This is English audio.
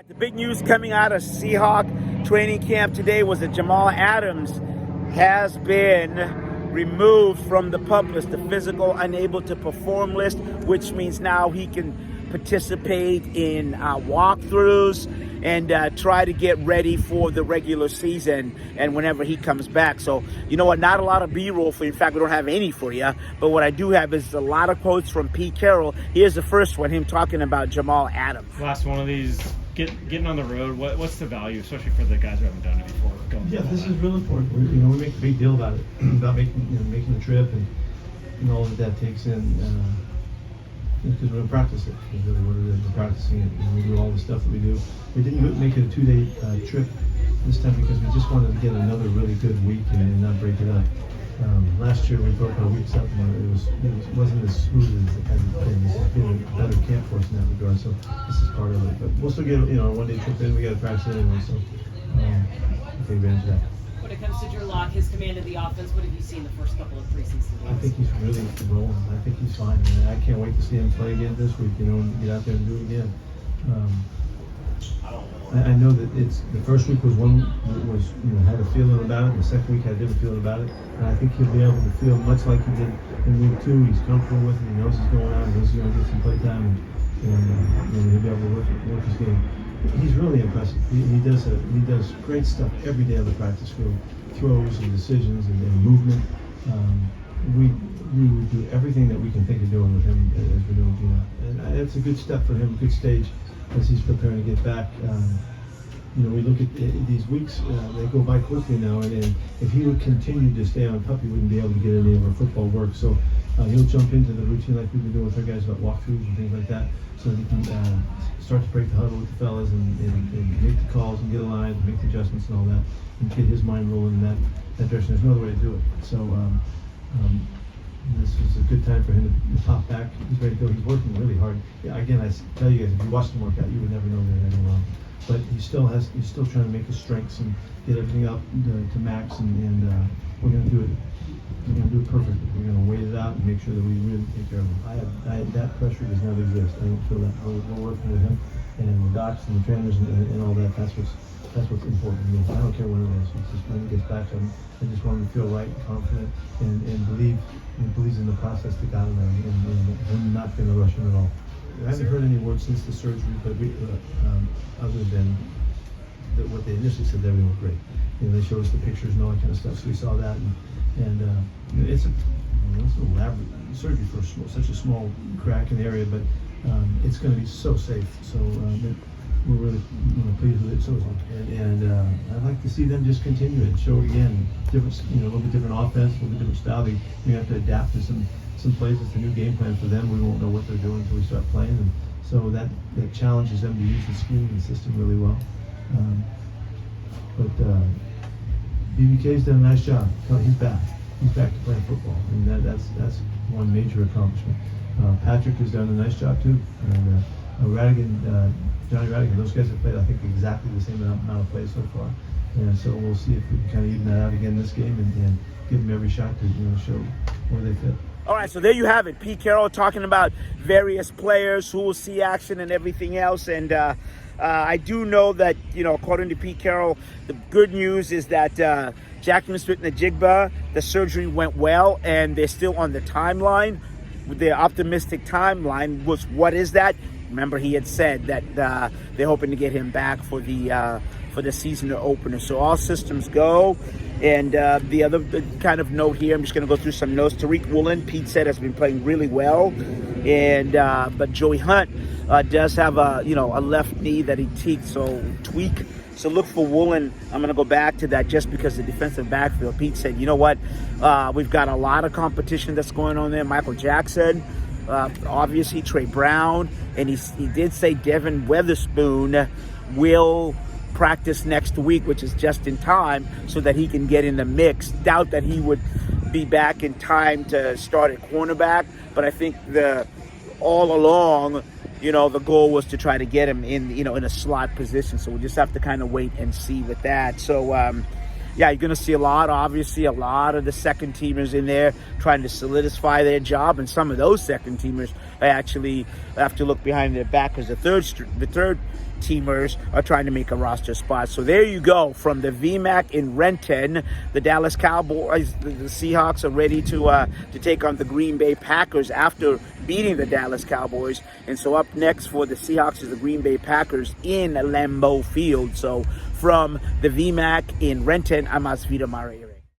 right, the big news coming out of Seahawks training camp today was that Jamal Adams has been removed from the PUP list, the physical unable to perform list, which means now he can participate in walkthroughs and try to get ready for the regular season and whenever he comes back. So, you know what, not a lot of B-roll for you. In fact, we don't have any for you. But what I do have is a lot of quotes from Pete Carroll. Here's the first one, him talking about Jamal Adams. Last one of these, getting on the road, what's the value, especially for the guys who haven't done it before? Yeah, this is real important. We make a big deal about it, about making the trip and all that takes in. Because we're going to practice it. Is really what it is. We're practicing it, and we do all the stuff that we do. We didn't make it a 2-day trip this time because we just wanted to get another really good week and not break it up. Last year we broke our weeks up, and it wasn't as smooth as it's been. This has been a better camp for us in that regard. So this is part of it. But we'll still get a 1-day trip in. We got to practice it anyway. So take advantage of that. When it comes to Drew Lock, his command of the offense, what have you seen the first couple of preseason games? I think he's really rolling. I think he's fine. I can't wait to see him play again this week, and get out there and do it again. I know that the first week was had a feeling about it. The second week had a different feeling about it. And I think he'll be able to feel much like he did in week 2. He's comfortable with it. He knows he's going out. He knows he's going to get some play time, and he'll be able to work his game. He's really impressive. He does great stuff every day on the practice field, throws and decisions and movement. We would do everything that we can think of doing with him as we're doing. And it's a good step for him, a good stage as he's preparing to get back. We look at these weeks; they go by quickly now. And if he would continue to stay on PUP, he wouldn't be able to get any of our football work. So he'll jump into the routine like we've been doing with our guys about walkthroughs and things like that, so that he can start to break the huddle with the fellas and make the calls and get aligned and make the adjustments and all that, and get his mind rolling in that direction. There's no other way to do it. So this is a good time for him to pop back. He's ready to go. He's working really hard. Yeah, again, I tell you guys, if you watched him work out, you would never know that any wrong. But he's still trying to make his strengths and get everything up to max, and we're going to do it. We're going to do it perfectly. We're going to wait it out and make sure that we really take care of him. That pressure does not exist. I don't feel that. We're working with him and the docs and the trainers and all that. That's what's important to me. I don't care when it is. It's just when he gets back to him. I just want him to feel right and confident and believes in the process that got him there, and I'm not going to rush him at all. I haven't heard any word since the surgery, but other than what they initially said, everything was great. They showed us the pictures and all that kind of stuff, so we saw that, and it's an elaborate surgery for such a small crack in the area, but it's going to be so safe. So we're really pleased with it. So and I'd like to see them just continue it, show it again. Different, a little bit different offense, a little bit different style. We have to adapt to some plays. It's a new game plan for them. We won't know what they're doing until we start playing, and so that challenges them to use the scheme and the system really well. But BBK's done a nice job. He's back. He's back to playing football, and that's one major accomplishment. Patrick has done a nice job too, and Johnny Radigan, those guys have played, I think, exactly the same amount of plays so far. And so we'll see if we can kind of even that out again this game and give them every shot to show where they fit. All right, so there you have it. Pete Carroll talking about various players who will see action and everything else. And I do know that, according to Pete Carroll, the good news is that Jaxon Smith-Njigba, the surgery went well, and they're still on the timeline. Their optimistic timeline was, what is that? Remember, he had said that they're hoping to get him back for the season opener. So all systems go. And the other kind of note here, I'm just going to go through some notes. Tariq Woolen, Pete said, has been playing really well. And but Joey Hunt does have a left knee that he tweaked. So look for Woolen. I'm going to go back to that just because the defensive backfield. Pete said, you know what? We've got a lot of competition that's going on there. Michael Jackson. Obviously Trey Brown, and he did say Devin Weatherspoon will practice next week, which is just in time so that he can get in the mix. Doubt that he would be back in time to start at cornerback, but I think all along, the goal was to try to get him in a slot position. So we'll just have to kind of wait and see with that. So yeah, you're going to see a lot of the second teamers in there trying to solidify their job, and some of those second teamers I actually have to look behind their back because the third teamers are trying to make a roster spot. So there you go, from the VMAC in Renton, the Dallas Cowboys, the Seahawks are ready to take on the Green Bay Packers after beating the Dallas Cowboys. And so up next for the Seahawks is the Green Bay Packers in Lambeau Field. So from the VMAC in Renton, I'm Asvita Mara.